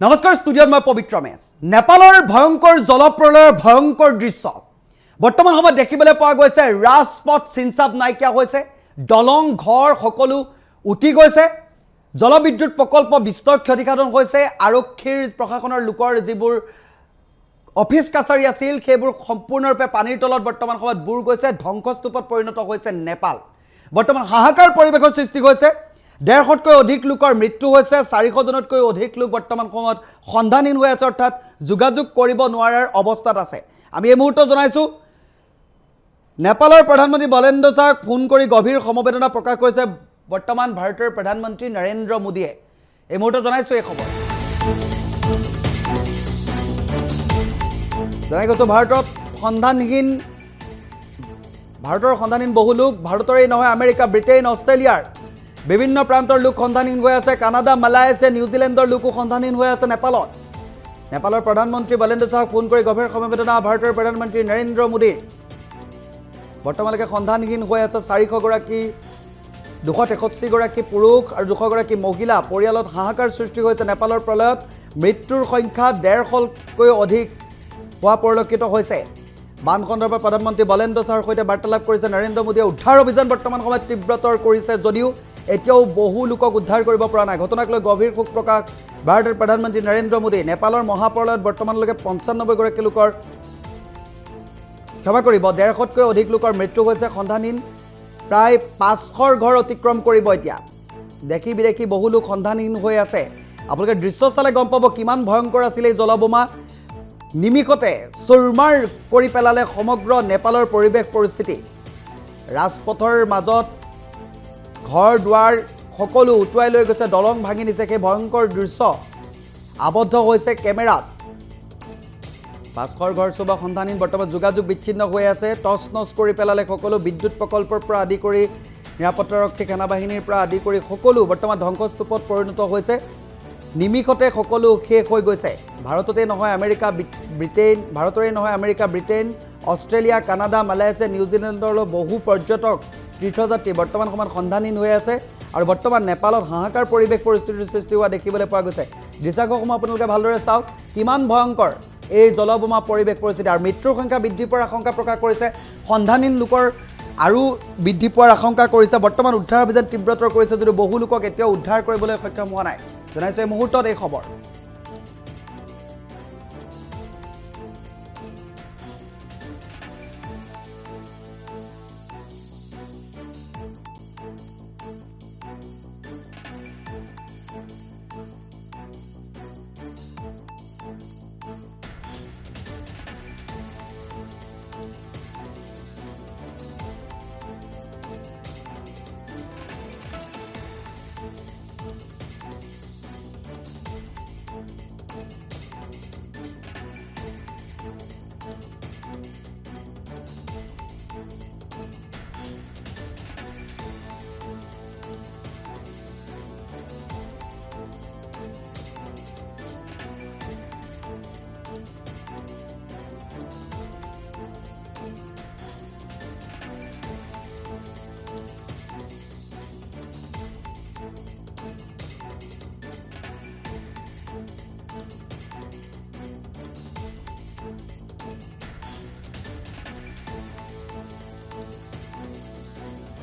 নমস্কাৰ ষ্টুডিঅ'ত মই পবিত্ৰ মেছ নেপালৰ ভয়ংকৰ জলপ্ৰলয়ৰ ভয়ংকৰ দৃশ্য বৰ্তমান সময়ত দেখিবলৈ পোৱা গৈছে ৰাজপথ চিনচাপ নাইকিয়া হৈছে দলং ঘৰ সকলো উটি গৈছে জলবিদ্যুৎ প্ৰকল্প বিস্তৰ ক্ষতিসাধন হৈছে আৰক্ষীৰ প্ৰশাসনৰ লোকৰ যিবোৰ অফিচ কাছাৰী আছিল সেইবোৰ সম্পূৰ্ণৰূপে পানীৰ তলত বৰ্তমান সময়ত বুৰ গৈছে ধ্বংসস্তূপত পৰিণত হৈছে নেপাল বৰ্তমান হাহাকাৰ পৰিৱেশৰ সৃষ্টি হৈছে 150তকৈ অধিক লোকৰ মৃত্যু হৈছে 400 জনতকৈ অধিক লোক বৰ্তমান সময়ত সন্ধানহীন হৈ আছে অৰ্থাৎ যোগাযোগ কৰিব নোৱাৰাৰ অৱস্থাত আছে আমি এই মুহূৰ্তত জনাইছো নেপালৰ প্ৰধানমন্ত্ৰী বলেন্দ্ৰ শাহক ফোন কৰি গভীৰ সমবেদনা প্ৰকাশ কৰিছে বৰ্তমান ভাৰতৰ প্ৰধানমন্ত্ৰী নৰেন্দ্ৰ মোদীয়ে এই মুহূৰ্তত জনাইছো এই খবৰ জনাই গৈছো ভাৰতৰ সন্ধানহীন বহু লোক ভাৰতৰেই নহয় আমেৰিকা ব্ৰিটেইন অষ্ট্ৰেলিয়াৰ বিভিন্ন প্ৰান্তৰ লোক সন্ধানহীন হৈ আছে কানাডা মালয়েছিয়া নিউজিলেণ্ডৰ লোকো সন্ধানহীন হৈ আছে নেপালৰ প্ৰধানমন্ত্ৰী বলেন্দ্ৰ শাহক ফোন কৰি গভীৰ সমবেদনা ভাৰতৰ প্ৰধানমন্ত্ৰী নৰেন্দ্ৰ মোদীৰ বৰ্তমানলৈকে সন্ধানহীন হৈ আছে 400 গৰাকী 263 গৰাকী পুৰুষ আৰু 200 গৰাকী মহিলা পৰিয়ালত হাহাকাৰ সৃষ্টি হৈছে নেপালৰ প্ৰলয়ত মৃত্যুৰ সংখ্যা 150তকৈ অধিক হোৱা পৰিলক্ষিত হৈছে বান সন্দৰ্ভত প্ৰধানমন্ত্ৰী বলেন্দ্ৰ শাহৰ সৈতে বাৰ্তালাপ কৰিছে নৰেন্দ্ৰ মোদীয়ে উদ্ধাৰ অভিযান বৰ্তমান সময়ত তীব্ৰতৰ কৰিছে যদিও এতিয়াও বহু লোকক উদ্ধাৰ কৰিব পৰা নাই ঘটনাক লৈ গভীৰ শোক প্ৰকাশ ভাৰতৰ প্ৰধানমন্ত্ৰী নৰেন্দ্ৰ মোদী নেপালৰ মহাপ্ৰলয়ত বৰ্তমানলৈকে 95 গৰাকী লোকৰ ক্ষমা কৰিব 150তকৈ অধিক লোকৰ মৃত্যু হৈছে সন্ধানহীন প্ৰায় 500ৰ ঘৰ অতিক্ৰম কৰিব এতিয়া দেখি বিদেখি বহু লোক সন্ধানহীন হৈ আছে আপোনালোকে দৃশ্য চালে গম পাব কিমান ভয়ংকৰ আছিল এই জলবোমা নিমিষতে চুৰমাৰ কৰি পেলালে সমগ্ৰ নেপালৰ পৰিৱেশ পৰিস্থিতি ৰাজপথৰ মাজত ঘৰ দুৱাৰ সকলো উটুৱাই লৈ গৈছে দলং ভাঙি নিছে সেই ভয়ংকৰ দৃশ্য আবদ্ধ হৈছে কেমেৰাত 500ৰ ঘৰ চুবা সন্ধানহীন বৰ্তমান যোগাযোগ বিচ্ছিন্ন হৈ আছে টচ নচ কৰি পেলালে সকলো বিদ্যুৎ প্ৰকল্পৰ পৰা আদি কৰি নিৰাপত্তাৰক্ষী সেনাবাহিনীৰ পৰা আদি কৰি সকলো বৰ্তমান ধ্বংসস্তূপত পৰিণত হৈছে নিমিষতে সকলো শেষ হৈ গৈছে ভাৰতৰেই নহয় America Britain Australia Canada Malaysia নিউজিলেণ্ডৰ বহু পৰ্যটক তীৰ্থযাত্ৰী বৰ্তমান সময়ত সন্ধানহীন হৈ আছে আৰু বৰ্তমান নেপালত হাহাকাৰ পৰিৱেশ পৰিস্থিতিৰ সৃষ্টি হোৱা দেখিবলৈ পোৱা গৈছে দৃশ্যাংশসমূহ আপোনালোকে ভালদৰে চাওক কিমান ভয়ংকৰ এই জলবোমা পৰিৱেশ পৰিস্থিতি আৰু মৃত্যুৰ সংখ্যা বৃদ্ধি পোৱাৰ আশংকা প্ৰকাশ কৰিছে সন্ধানহীন লোকৰ আৰু বৃদ্ধি পোৱাৰ আশংকা কৰিছে বৰ্তমান উদ্ধাৰ অভিযান তীব্ৰতৰ কৰিছে যদিও বহু লোকক এতিয়াও উদ্ধাৰ কৰিবলৈ সক্ষম হোৱা নাই জনাইছে এই মুহূৰ্তত এই খবৰ